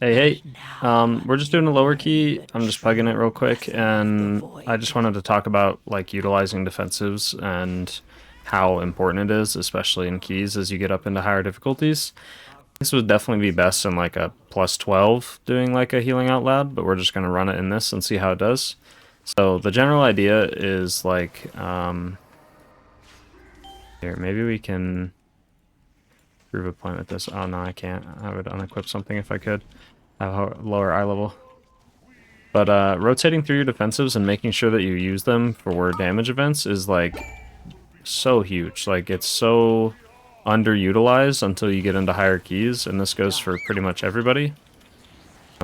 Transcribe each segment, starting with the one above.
Hey, we're just doing a lower key. I'm just plugging it real quick, and I just wanted to talk about like utilizing defensives and how important it is, especially in keys as you get up into higher difficulties. This would definitely be best in like a plus 12 doing like a healing out loud, but we're just gonna run it in this and see how it does. So the general idea is like, here, maybe we can prove a point with this. Oh no, I can't. I would unequip something if I could. I have a lower eye level. But rotating through your defensives and making sure that you use them for word damage events is like so huge. Like it's so underutilized until you get into higher keys, and this goes for pretty much everybody.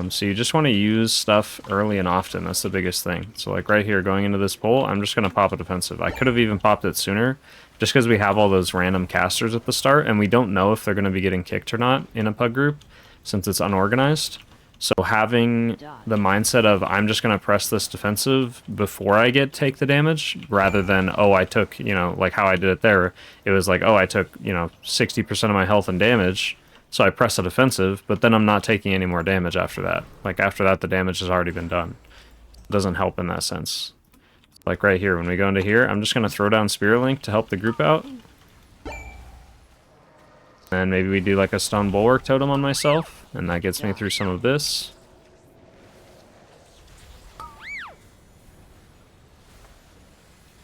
So you just want to use stuff early and often. That's the biggest thing. So like right here, going into this pull, I'm just going to pop a defensive. I could have even popped it sooner, just because we have all those random casters at the start, and we don't know if they're going to be getting kicked or not in a pug group, since it's unorganized. So having the mindset of I'm just going to press this defensive before I take the damage, rather than, oh, I took, like how I did it there. It was like, oh, I took, 60% of my health and damage, so I press a defensive, but then I'm not taking any more damage after that. Like after that, the damage has already been done. It doesn't help in that sense. Like right here, when we go into here, I'm just going to throw down Spirit Link to help the group out. And maybe we do like a Stone Bulwark Totem on myself, and that gets me through some of this.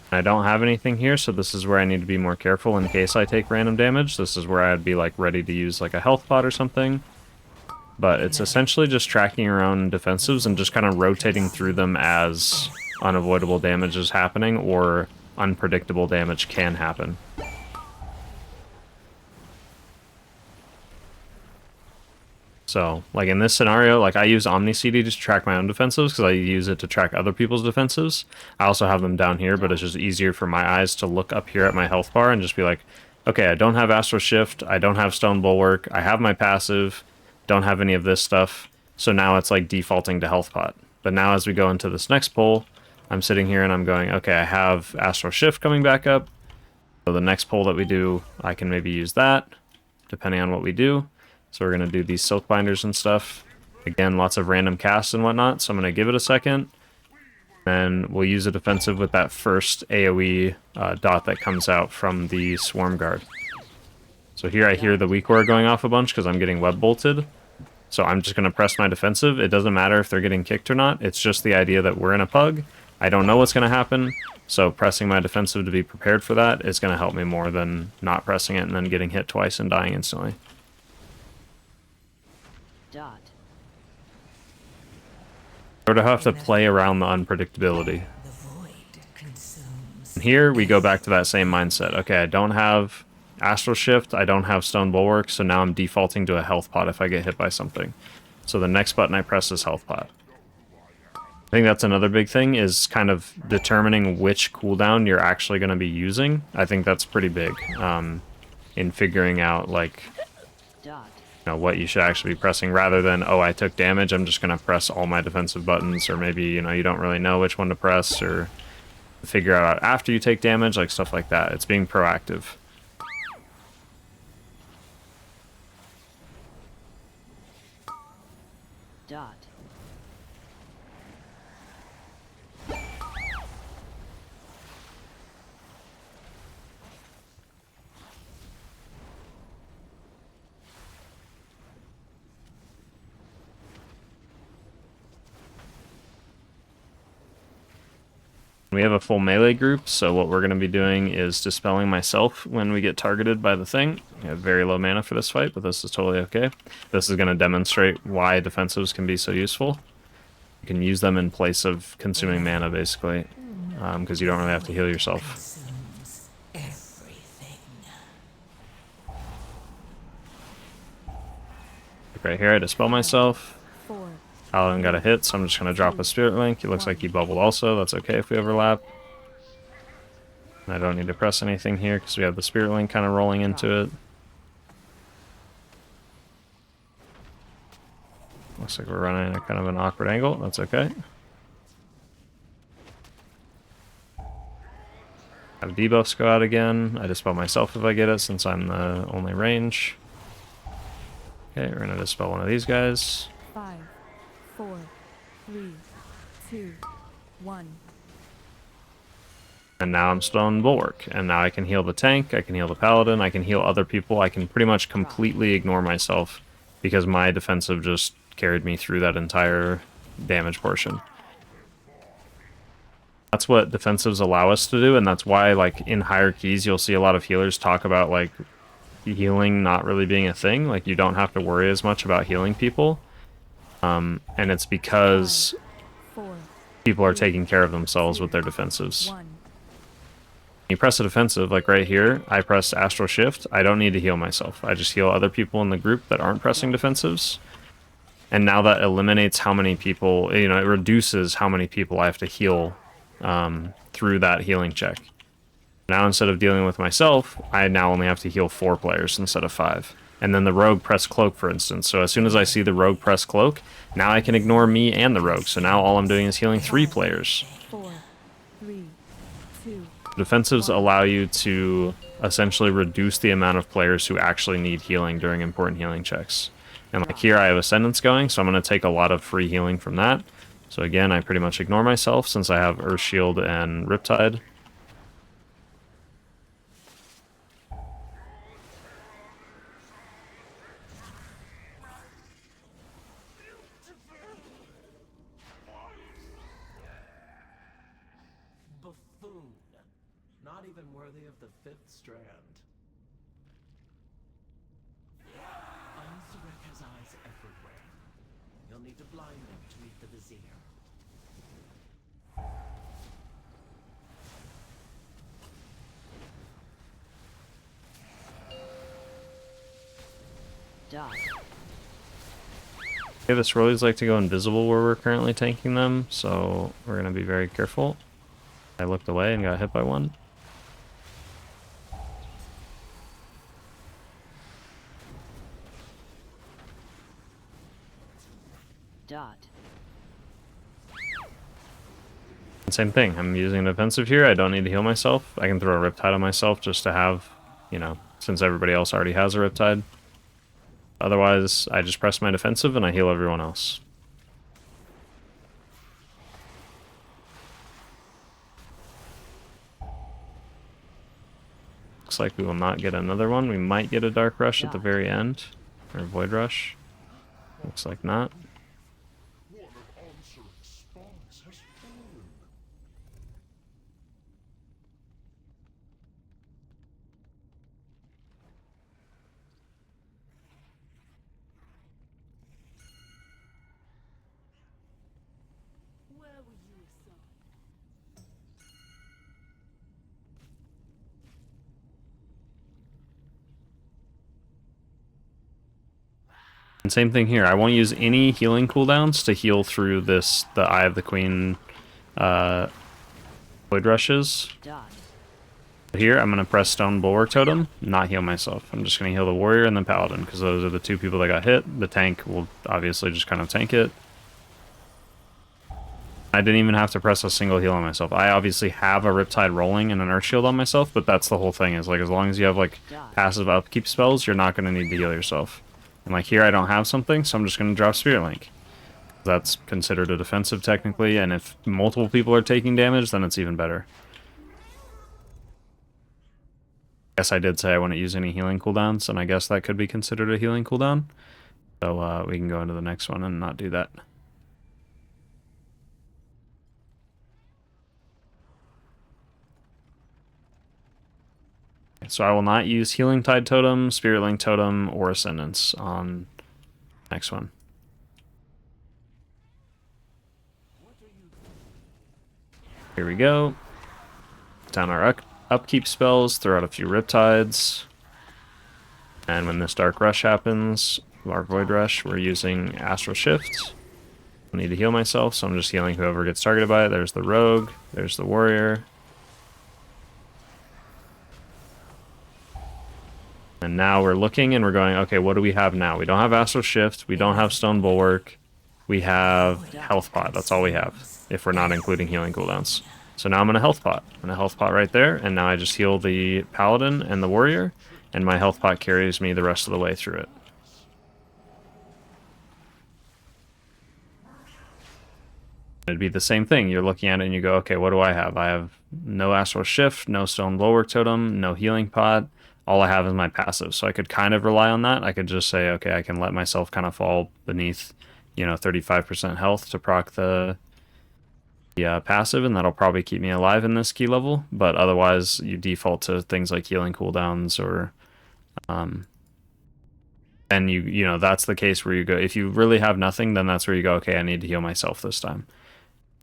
I don't have anything here, so this is where I need to be more careful in case I take random damage. This is where I'd be like ready to use like a health pot or something. But it's essentially just tracking your own defensives and just kind of rotating through them as unavoidable damage is happening or unpredictable damage can happen. So, like in this scenario, like I use Omni-CD to track my own defensives because I use it to track other people's defensives. I also have them down here, but it's just easier for my eyes to look up here at my health bar and just be like, okay, I don't have Astral Shift, I don't have Stone Bulwark, I have my passive, don't have any of this stuff. So now it's like defaulting to health pot. But now as we go into this next pull, I'm sitting here and I'm going, okay, I have Astral Shift coming back up. So the next pull that we do, I can maybe use that, depending on what we do. So we're going to do these Silk Binders and stuff. Again, lots of random casts and whatnot, so I'm going to give it a second. Then we'll use a defensive with that first AoE dot that comes out from the Swarm Guard. So here I hear the Weak Aura going off a bunch because I'm getting web bolted. So I'm just going to press my defensive. It doesn't matter if they're getting kicked or not. It's just the idea that we're in a pug. I don't know what's going to happen. So pressing my defensive to be prepared for that is going to help me more than not pressing it and then getting hit twice and dying instantly. Sort of have to play around the unpredictability. And here we go back to that same mindset. Okay, I don't have Astral Shift, I don't have Stone Bulwark, so now I'm defaulting to a health pot if I get hit by something. So the next button I press is health pot. I think that's another big thing, is kind of determining which cooldown you're actually going to be using. I think that's pretty big in figuring out like what you should actually be pressing, rather than, oh, I took damage, I'm just going to press all my defensive buttons, or maybe, you don't really know which one to press, or figure out after you take damage, like stuff like that. It's being proactive. We have a full melee group, so what we're going to be doing is dispelling myself when we get targeted by the thing. We have very low mana for this fight, but this is totally okay. This is going to demonstrate why defensives can be so useful. You can use them in place of consuming mana, basically, because you don't really have to heal yourself. Right here, I dispel myself. Paladin got a hit, so I'm just going to drop a Spirit Link. It looks like he bubbled also. That's okay if we overlap. I don't need to press anything here because we have the Spirit Link kind of rolling into it. Looks like we're running at kind of an awkward angle. That's okay. Have debuffs go out again. I dispel myself if I get it, since I'm the only range. Okay, we're going to dispel one of these guys. 5, 4, 3, 2, 1. And now I'm Stone Bulwark, and now I can heal the tank, I can heal the Paladin, I can heal other people, I can pretty much completely ignore myself because my defensive just carried me through that entire damage portion. That's what defensives allow us to do, and that's why, like, in higher keys, you'll see a lot of healers talk about, like, healing not really being a thing. Like, you don't have to worry as much about healing people. And it's because 5, 4, people are taking care of themselves with their defensives. 1. You press a defensive, like right here, I press Astral Shift. I don't need to heal myself. I just heal other people in the group that aren't pressing defensives. And now that eliminates how many people, you know, it reduces how many people I have to heal through that healing check. Now instead of dealing with myself, I now only have to heal 4 players instead of 5. And then the rogue press cloak, for instance. So as soon as I see the rogue press cloak, now I can ignore me and the rogue. So now all I'm doing is healing 3 players. 4, 3, 2. Defensives allow you to essentially reduce the amount of players who actually need healing during important healing checks. And like here I have Ascendance going, so I'm going to take a lot of free healing from that. So again, I pretty much ignore myself since I have Earth Shield and Riptide. Buffoon. Not even worthy of the 5th strand. Unsurek has eyes everywhere. You'll need to blind them to meet the Vizier. Okay, the Swirlies like to go invisible where we're currently tanking them, so we're going to be very careful. I looked away and got hit by one. Same thing, I'm using defensive here, I don't need to heal myself. I can throw a Riptide on myself just to have, you know, since everybody else already has a Riptide. Otherwise, I just press my defensive and I heal everyone else. Looks like we will not get another one. We might get a Dark Rush at the very end. Or Void Rush. Looks like not. And same thing here. I won't use any healing cooldowns to heal through this, the Eye of the Queen Void Rushes. Here, I'm going to press Stone Bulwark Totem, not heal myself. I'm just going to heal the Warrior and the Paladin, because those are the 2 people that got hit. The tank will obviously just kind of tank it. I didn't even have to press a single heal on myself. I obviously have a Riptide rolling and an Earth Shield on myself, but that's the whole thing, is like as long as you have like passive upkeep spells, you're not going to need to heal yourself. And like here I don't have something, so I'm just going to drop Spirit Link. That's considered a defensive technically, and if multiple people are taking damage, then it's even better. Guess I did say I wouldn't use any healing cooldowns, and I guess that could be considered a healing cooldown. So we can go into the next one and not do that. So I will not use Healing Tide Totem, Spirit Link Totem, or Ascendance on next one. Here we go. Down our upkeep spells, throw out a few Riptides. And when this Dark Rush happens, our Void Rush, we're using Astral Shift. I need to heal myself, so I'm just healing whoever gets targeted by it. There's the Rogue, there's the Warrior. And now we're looking and we're going, okay, what do we have now? We don't have Astral Shift, we don't have Stone Bulwark, we have Health Pot. That's all we have, if we're not including healing cooldowns. So now I'm in a Health Pot. I'm in a Health Pot right there, and now I just heal the Paladin and the Warrior, and my Health Pot carries me the rest of the way through it. It'd be the same thing. You're looking at it and you go, okay, what do I have? I have no Astral Shift, no Stone Bulwark Totem, no Healing Pot. All I have is my passive. So I could kind of rely on that. I could just say, okay, I can let myself kind of fall beneath, 35% health to proc the passive, and that'll probably keep me alive in this key level. But otherwise, you default to things like healing cooldowns or... and that's the case where you go, if you really have nothing, then that's where you go, okay, I need to heal myself this time.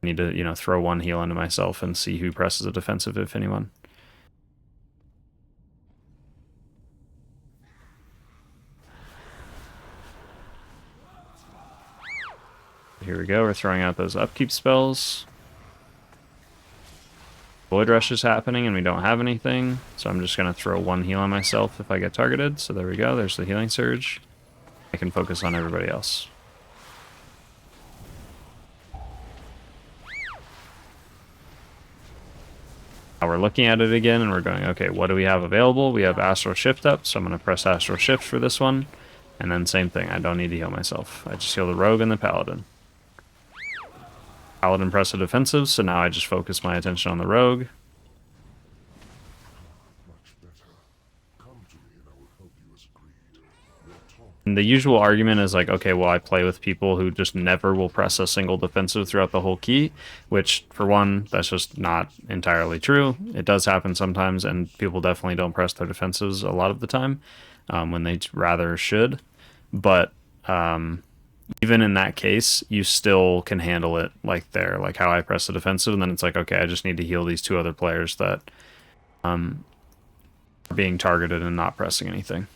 I need to, throw one heal into myself and see who presses a defensive, if anyone. Here we go, we're throwing out those upkeep spells. Void Rush is happening and we don't have anything, so I'm just going to throw one heal on myself if I get targeted. So there we go, there's the healing surge. I can focus on everybody else. Now we're looking at it again and we're going, okay, what do we have available? We have Astral Shift up, so I'm going to press Astral Shift for this one. And then same thing, I don't need to heal myself. I just heal the Rogue and the Paladin. Paladin press a defensive, so now I just focus my attention on the Rogue. And the usual argument is like, okay, well, I play with people who just never will press a single defensive throughout the whole key, which, for one, that's just not entirely true. It does happen sometimes, and people definitely don't press their defensives a lot of the time when they rather should. But even in that case, you still can handle it like how I press the defensive, and then it's like, okay, I just need to heal these two other players that are being targeted and not pressing anything.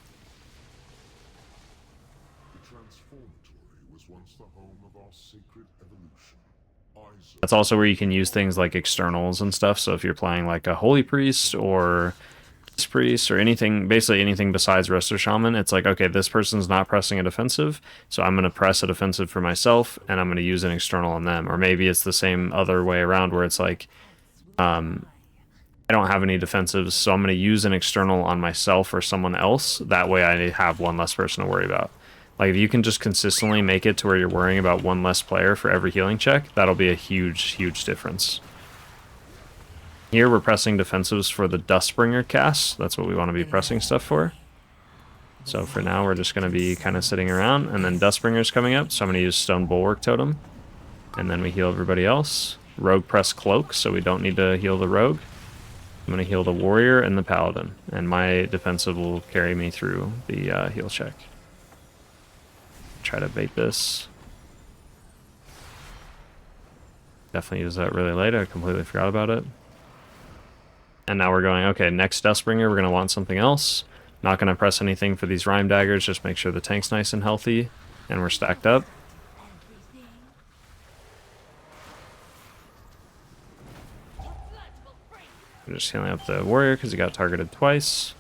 That's also where you can use things like externals and stuff. So if you're playing like a Holy Priest or Priest or anything, basically anything besides Resto Shaman, it's like, okay, this person's not pressing a defensive, so I'm going to press a defensive for myself and I'm going to use an external on them. Or maybe it's the same other way around where it's like, I don't have any defensives, so I'm going to use an external on myself or someone else. That way I have one less person to worry about. Like, if you can just consistently make it to where you're worrying about one less player for every healing check, that'll be a huge, huge difference. Here we're pressing defensives for the Dustbringer cast. That's what we want to be pressing stuff for. So for now, we're just going to be kind of sitting around, and then Dustbringer's coming up, so I'm going to use Stone Bulwark Totem. And then we heal everybody else. Rogue press Cloak, so we don't need to heal the Rogue. I'm going to heal the Warrior and the Paladin, and my defensive will carry me through the heal check. Try to bait this. Definitely use that really late. I completely forgot about it. And now we're going, okay, next Dustbringer, we're going to want something else. Not going to press anything for these Rime Daggers, just make sure the tank's nice and healthy, and we're stacked up. We're just healing up the Warrior because he got targeted twice.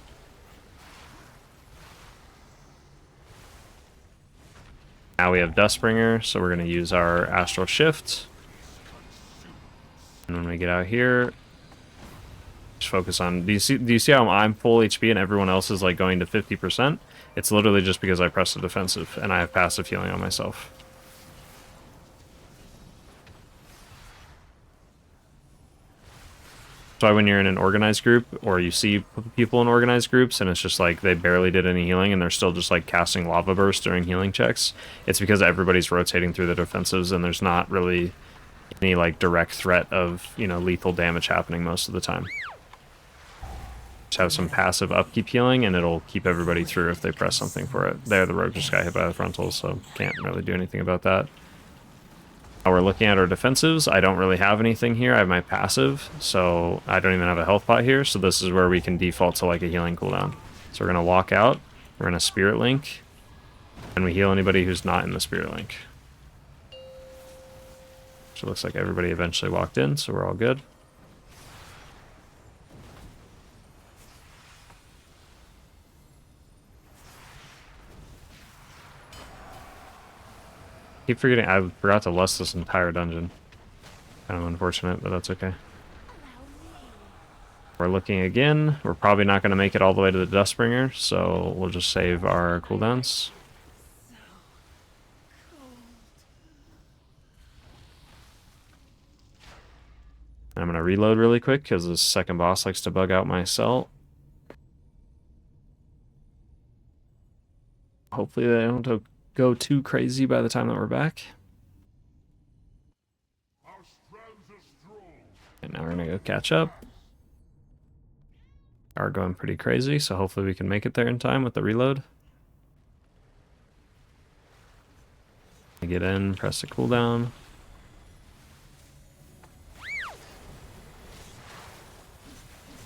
Now we have Dustbringer, so we're going to use our Astral Shift. And when we get out here, just focus on... Do you see how I'm full HP and everyone else is like going to 50%? It's literally just because I pressed the defensive and I have passive healing on myself. So when you're in an organized group, or you see people in organized groups, and it's just like they barely did any healing, and they're still just like casting Lava Burst during healing checks, it's because everybody's rotating through the defensives, and there's not really any like direct threat of, lethal damage happening most of the time. Just have some passive upkeep healing, and it'll keep everybody through if they press something for it. There, the Rogue just got hit by the frontals, so can't really do anything about that. Now we're looking at our defensives. I don't really have anything here. I have my passive, so I don't even have a health pot here, so this is where we can default to like a healing cooldown. So we're going to walk out, we're going to Spirit Link, and we heal anybody who's not in the Spirit Link. So it looks like everybody eventually walked in, so we're all good. Keep forgetting, I forgot to lust this entire dungeon. Kind of unfortunate, but that's okay. We're looking again. We're probably not going to make it all the way to the Dustbringer, so we'll just save our cooldowns. I'm gonna reload really quick because this second boss likes to bug out my cell. Hopefully they don't go too crazy by the time that we're back. And now we're gonna go catch up. Are going pretty crazy, so hopefully we can make it there in time with the reload. Get in, press the cooldown.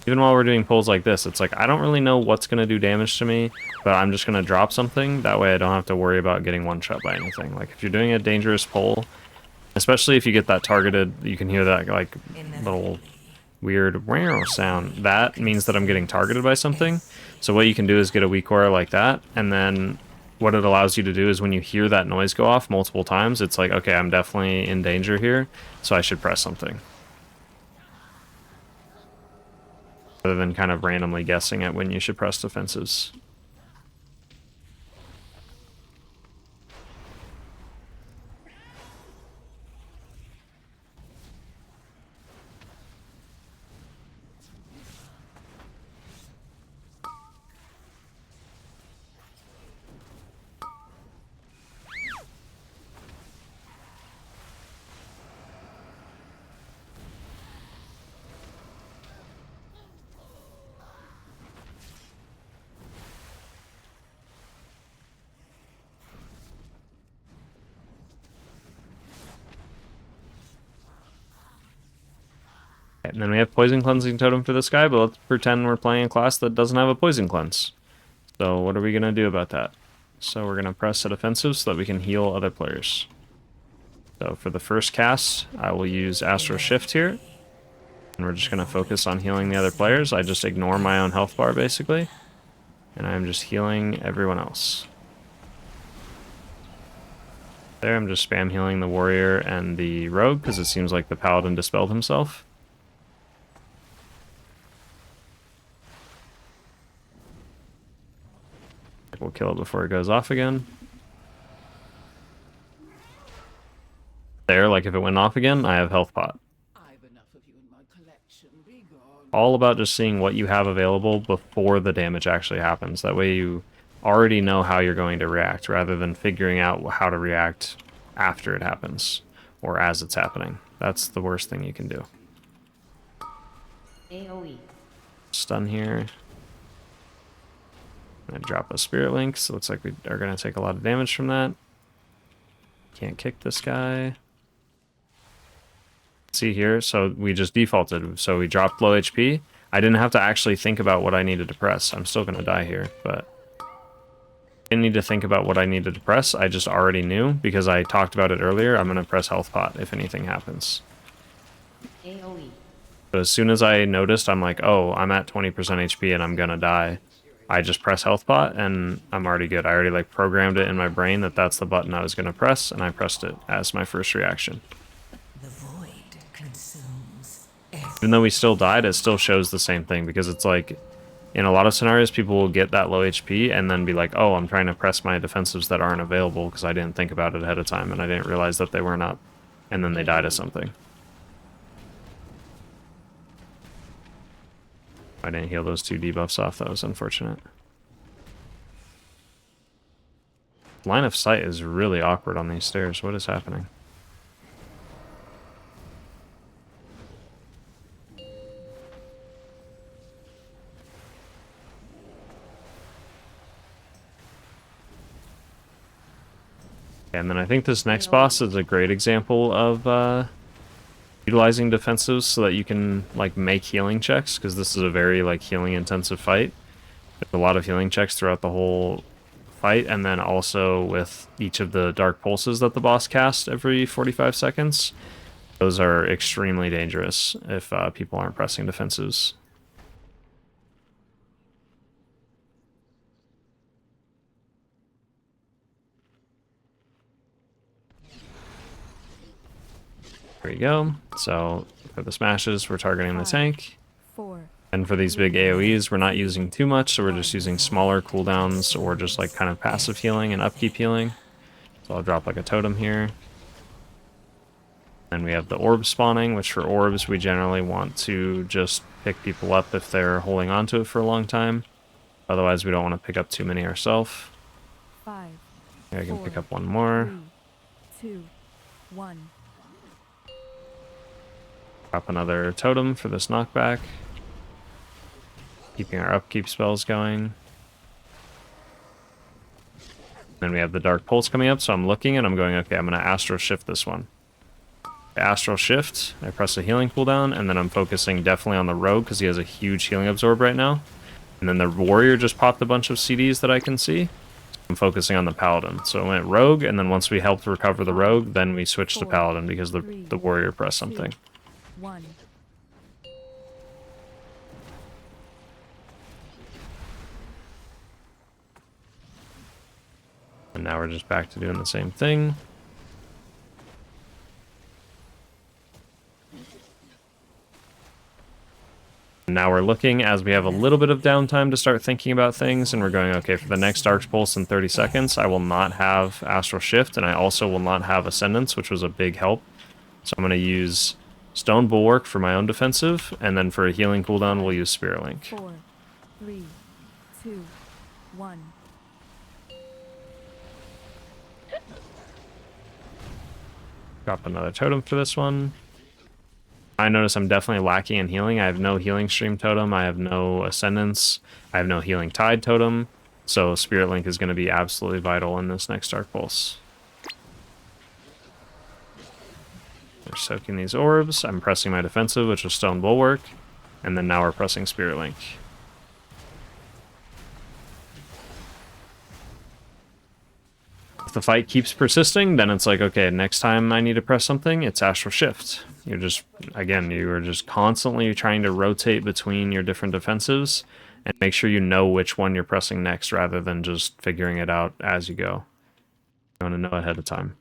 Even while we're doing pulls like this, it's like I don't really know what's going to do damage to me, but I'm just going to drop something. That way I don't have to worry about getting one-shot by anything. Like if you're doing a dangerous pull, especially if you get that targeted, you can hear that like little weird wow sound. That means that I'm getting targeted by something. So what you can do is get a weak aura like that, and then what it allows you to do is when you hear that noise go off multiple times, it's like, okay, I'm definitely in danger here, so I should press something. Rather than kind of randomly guessing at when you should press defenses. And then we have Poison Cleansing Totem for this guy, but let's pretend we're playing a class that doesn't have a Poison Cleanse. So what are we going to do about that? So we're going to press a defensive so that we can heal other players. So for the first cast, I will use Astral Shift here. And we're just going to focus on healing the other players. I just ignore my own health bar, basically. And I'm just healing everyone else. There, I'm just spam healing the warrior and the rogue, because it seems like the paladin dispelled himself. We'll kill it before it goes off again. There, like if it went off again, I have health pot. I've enough of you in my collection. Be gone. All about just seeing what you have available before the damage actually happens. That way you already know how you're going to react, rather than figuring out how to react after it happens, or as it's happening. That's the worst thing you can do. AoE. Stun here. I drop a Spirit Link, so it looks like we are going to take a lot of damage from that. Can't kick this guy. See here, so we just defaulted. So we dropped low HP. I didn't have to actually think about what I needed to press. I'm still going to die here, but I didn't need to think about what I needed to press. I just already knew, because I talked about it earlier. I'm going to press Health Pot if anything happens. AoE. But as soon as I noticed, I'm like, oh, I'm at 20% HP and I'm going to die. I just press Health Pot and I'm already good. I already like programmed it in my brain that that's the button I was going to press, and I pressed it as my first reaction. The void consumes Even though we still died, it still shows the same thing, because it's like in a lot of scenarios people will get that low HP and then be like, oh, I'm trying to press my defensives that aren't available because I didn't think about it ahead of time and I didn't realize that they weren't up, and then they died of something. I didn't heal those two debuffs off. That was unfortunate. Line of sight is really awkward on these stairs. What is happening? And then I think this next boss is a great example of utilizing defensives so that you can like make healing checks, because this is a very like healing intensive fight. There's a lot of healing checks throughout the whole fight, and then also with each of the dark pulses that the boss casts every 45 seconds. Those are extremely dangerous if people aren't pressing defensives. There we go. So for the smashes, we're targeting the tank. 4, And for these big AoEs, we're not using too much, so we're just using smaller cooldowns or just like kind of passive healing and upkeep healing. So I'll drop like a totem here. Then we have the orb spawning, which for orbs we generally want to just pick people up if they're holding on to it for a long time. Otherwise we don't want to pick up too many ourselves. 5, I can 4, pick up one more. 3, 2, 1. Drop another totem for this knockback. Keeping our upkeep spells going. Then we have the Dark Pulse coming up, so I'm looking and I'm going, okay, I'm going to Astral Shift this one. Astral Shift, I press a healing cooldown, and then I'm focusing definitely on the Rogue because he has a huge healing absorb right now. And then the Warrior just popped a bunch of CDs that I can see. I'm focusing on the Paladin. So I went Rogue, and then once we helped recover the Rogue, then we switched to Paladin because the Warrior pressed something. 1. And now we're just back to doing the same thing. Now we're looking as we have a little bit of downtime to start thinking about things, and we're going, okay, for the next Dark Pulse in 30 seconds, I will not have Astral Shift, and I also will not have Ascendance, which was a big help. So I'm going to use Stone Bulwark for my own defensive, and then for a healing cooldown, we'll use Spirit Link. 4, 3, 2, 1. Drop another totem for this one. I notice I'm definitely lacking in healing. I have no healing stream totem. I have no ascendance. I have no healing tide totem. So Spirit Link is going to be absolutely vital in this next Dark Pulse. We're soaking these orbs. I'm pressing my defensive, which was Stone Bulwark. And then now we're pressing Spirit Link. If the fight keeps persisting, then it's like, okay, next time I need to press something, it's Astral Shift. You're just, again, you are just constantly trying to rotate between your different defensives and make sure you know which one you're pressing next rather than just figuring it out as you go. You want to know ahead of time.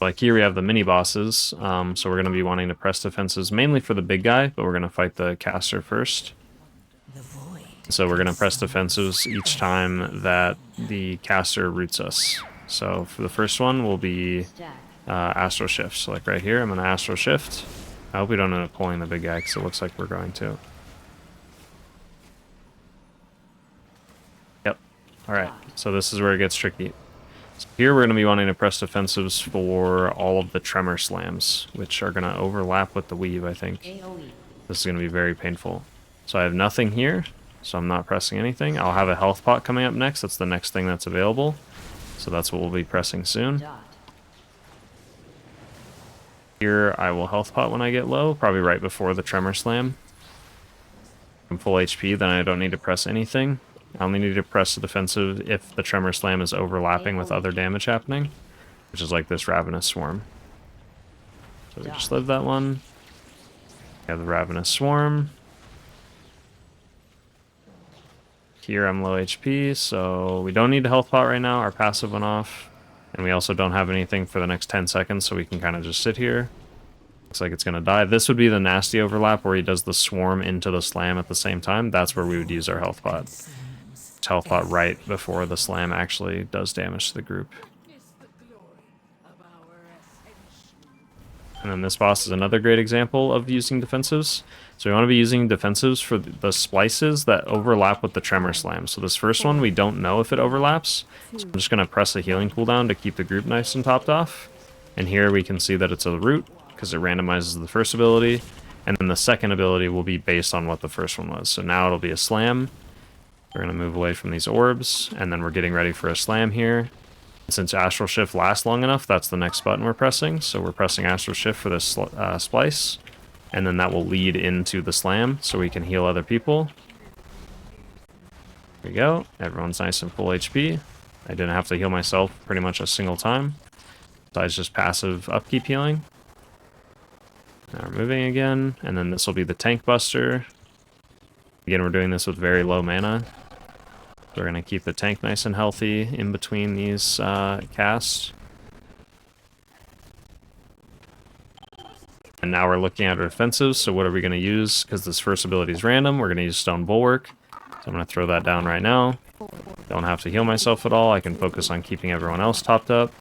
Like here we have the mini bosses, so we're going to be wanting to press defenses mainly for the big guy, but we're going to fight the caster first. So we're going to press defensives each time that the caster roots us. So for the first one will be Astral Shift. So like right here, I'm going to Astral Shift. I hope we don't end up pulling the big guy because it looks like we're going to. Yep. Alright, so this is where it gets tricky. So here we're going to be wanting to press defensives for all of the Tremor Slams, which are going to overlap with the Weave, I think. This is going to be very painful. So I have nothing here. So I'm not pressing anything. I'll have a health pot coming up next. That's the next thing that's available. So that's what we'll be pressing soon. Here I will health pot when I get low, probably right before the Tremor Slam. I'm full HP, then I don't need to press anything. I only need to press the defensive if the Tremor Slam is overlapping with other damage happening, which is like this Ravenous Swarm. So we just live that one. We have the Ravenous Swarm. Here I'm low HP, so we don't need a health pot right now. Our passive went off. And we also don't have anything for the next 10 seconds, so we can kind of just sit here. Looks like it's going to die. This would be the nasty overlap where he does the swarm into the slam at the same time. That's where we would use our health pot. Health pot right before the slam actually does damage to the group. And then this boss is another great example of using defensives. So we want to be using defensives for the splices that overlap with the Tremor Slam. So this first one, we don't know if it overlaps. So I'm just going to press a healing cooldown to keep the group nice and topped off. And here we can see that it's a root because it randomizes the first ability. And then the second ability will be based on what the first one was. So now it'll be a slam. We're going to move away from these orbs. And then we're getting ready for a slam here. Since Astral Shift lasts long enough, that's the next button we're pressing. So we're pressing Astral Shift for this splice. And then that will lead into the slam, so we can heal other people. There we go. Everyone's nice and full HP. I didn't have to heal myself pretty much a single time. Besides just passive upkeep healing. Now we're moving again. And then this will be the Tank Buster. Again, we're doing this with very low mana. We're going to keep the tank nice and healthy in between these casts. And now we're looking at our defensives, so what are we going to use? Because this first ability is random, we're going to use Stone Bulwark. So I'm going to throw that down right now. Don't have to heal myself at all. I can focus on keeping everyone else topped up.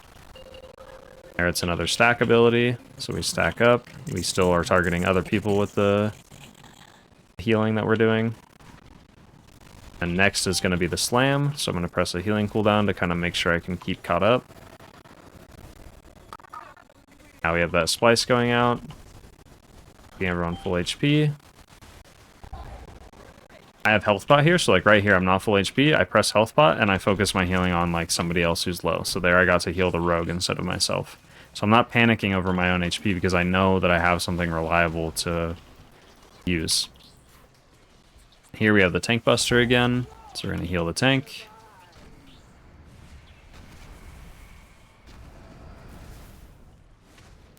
There, it's another stack ability. So we stack up. We still are targeting other people with the healing that we're doing. And next is going to be the slam. So I'm going to press a healing cooldown to kind of make sure I can keep caught up. Now we have that splice going out. Keeping everyone full HP. I have health pot here, so like right here I'm not full HP. I press health pot and I focus my healing on like somebody else who's low. So there I got to heal the rogue instead of myself. So I'm not panicking over my own HP because I know that I have something reliable to use. Here we have the tank buster again. So we're going to heal the tank.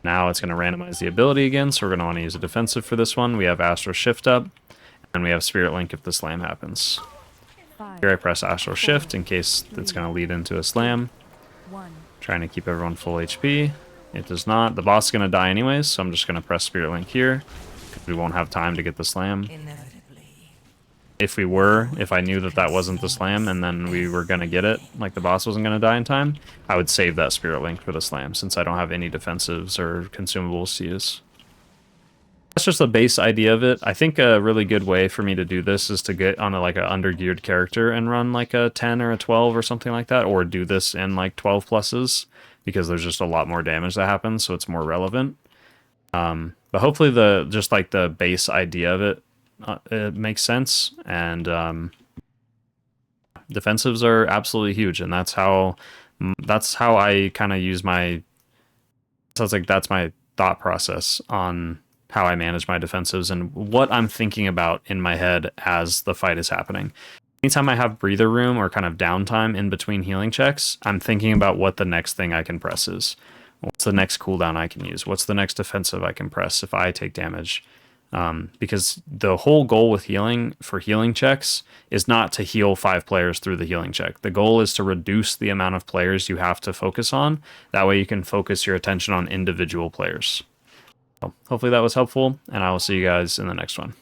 Now it's going to randomize the ability again, so we're going to want to use a defensive for this one. We have Astral Shift up. And we have Spirit Link if the slam happens. 5, Here I press Astral Shift in case it's going to lead into a slam. 1. Trying to keep everyone full HP. It does not. The boss is going to die anyways, so I'm just going to press Spirit Link here. Because we won't have time to get the slam. Inevitably. If I knew that that wasn't the slam and then we were going to get it, like the boss wasn't going to die in time, I would save that Spirit Link for the slam since I don't have any defensives or consumables to use. That's just the base idea of it. I think a really good way for me to do this is to get on like a under-geared character and run like a 10 or a 12 or something like that, or do this in like 12 pluses because there's just a lot more damage that happens, so it's more relevant. But hopefully just like the base idea of it makes sense, and defensives are absolutely huge, and that's how I kind of use my. Sounds like that's my thought process on how I manage my defensives and what I'm thinking about in my head as the fight is happening. Anytime I have breather room or kind of downtime in between healing checks, I'm thinking about what the next thing I can press is. What's the next cooldown I can use? What's the next defensive I can press if I take damage? Because the whole goal with healing for healing checks is not to heal 5 players through the healing check. The goal is to reduce the amount of players you have to focus on. That way you can focus your attention on individual players. So hopefully that was helpful, and I will see you guys in the next one.